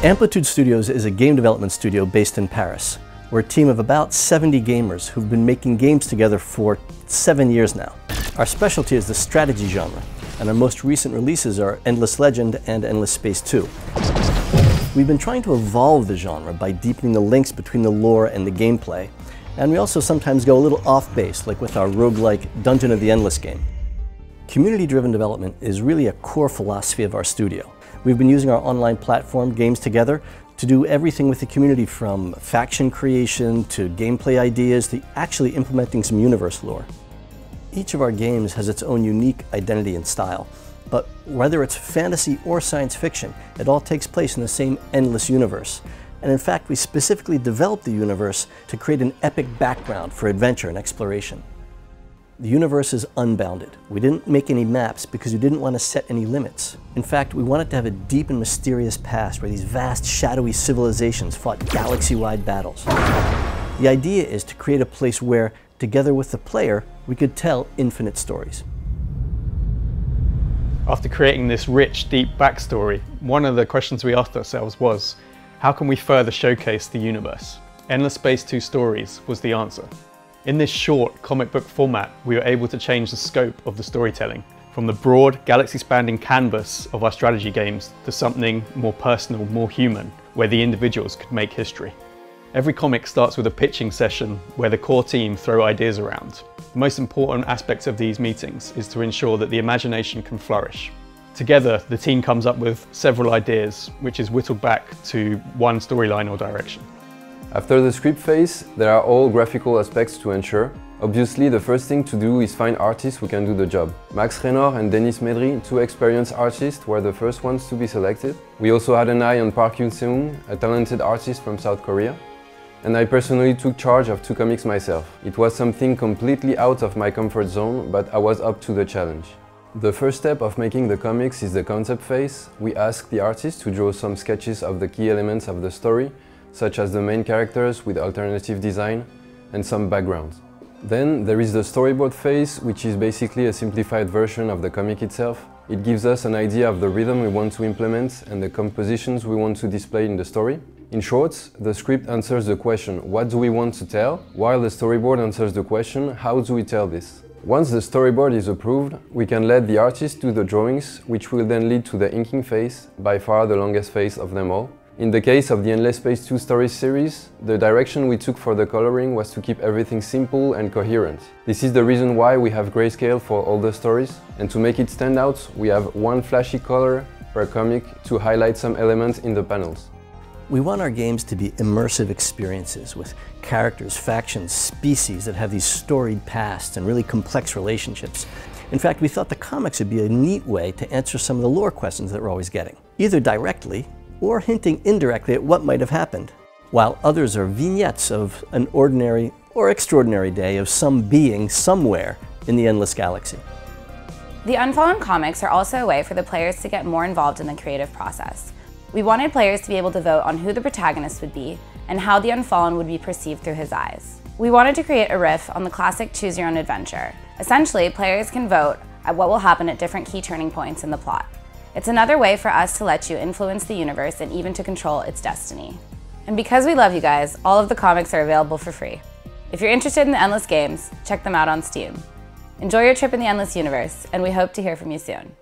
Amplitude Studios is a game development studio based in Paris. We're a team of about 70 gamers who've been making games together for 7 years now. Our specialty is the strategy genre, and our most recent releases are Endless Legend and Endless Space 2. We've been trying to evolve the genre by deepening the links between the lore and the gameplay, and we also sometimes go a little off base, like with our roguelike Dungeon of the Endless game. Community-driven development is really a core philosophy of our studio. We've been using our online platform, Games Together, to do everything with the community from faction creation to gameplay ideas to actually implementing some universe lore. Each of our games has its own unique identity and style, but whether it's fantasy or science fiction, it all takes place in the same endless universe. And in fact, we specifically developed the universe to create an epic background for adventure and exploration. The universe is unbounded. We didn't make any maps because we didn't want to set any limits. In fact, we wanted to have a deep and mysterious past where these vast, shadowy civilizations fought galaxy-wide battles. The idea is to create a place where, together with the player, we could tell infinite stories. After creating this rich, deep backstory, one of the questions we asked ourselves was, how can we further showcase the universe? Endless Space 2 Stories was the answer. In this short comic book format, we were able to change the scope of the storytelling from the broad, galaxy-spanning canvas of our strategy games to something more personal, more human, where the individuals could make history. Every comic starts with a pitching session where the core team throw ideas around. The most important aspects of these meetings is to ensure that the imagination can flourish. Together, the team comes up with several ideas, which is whittled back to one storyline or direction. After the script phase, there are all graphical aspects to ensure. Obviously, the first thing to do is find artists who can do the job. Max Renor and Denis Medry, two experienced artists, were the first ones to be selected. We also had an eye on Park Yoon-seung, a talented artist from South Korea. And I personally took charge of 2 comics myself. It was something completely out of my comfort zone, but I was up to the challenge. The first step of making the comics is the concept phase. We ask the artist to draw some sketches of the key elements of the story, such as the main characters with alternative design and some backgrounds. Then there is the storyboard phase, which is basically a simplified version of the comic itself. It gives us an idea of the rhythm we want to implement and the compositions we want to display in the story. In short, the script answers the question, what do we want to tell? While the storyboard answers the question, how do we tell this? Once the storyboard is approved, we can let the artist do the drawings, which will then lead to the inking phase, by far the longest phase of them all. In the case of the Endless Space 2 Stories series, the direction we took for the coloring was to keep everything simple and coherent. This is the reason why we have grayscale for all the stories, and to make it stand out, we have one flashy color per comic to highlight some elements in the panels. We want our games to be immersive experiences with characters, factions, species that have these storied pasts and really complex relationships. In fact, we thought the comics would be a neat way to answer some of the lore questions that we're always getting, either directly or hinting indirectly at what might have happened, while others are vignettes of an ordinary or extraordinary day of some being somewhere in the endless galaxy. The Unfallen comics are also a way for the players to get more involved in the creative process. We wanted players to be able to vote on who the protagonist would be and how the Unfallen would be perceived through his eyes. We wanted to create a riff on the classic Choose Your Own Adventure. Essentially, players can vote at what will happen at different key turning points in the plot. It's another way for us to let you influence the universe and even to control its destiny. And because we love you guys, all of the comics are available for free. If you're interested in the Endless games, check them out on Steam. Enjoy your trip in the Endless universe, and we hope to hear from you soon.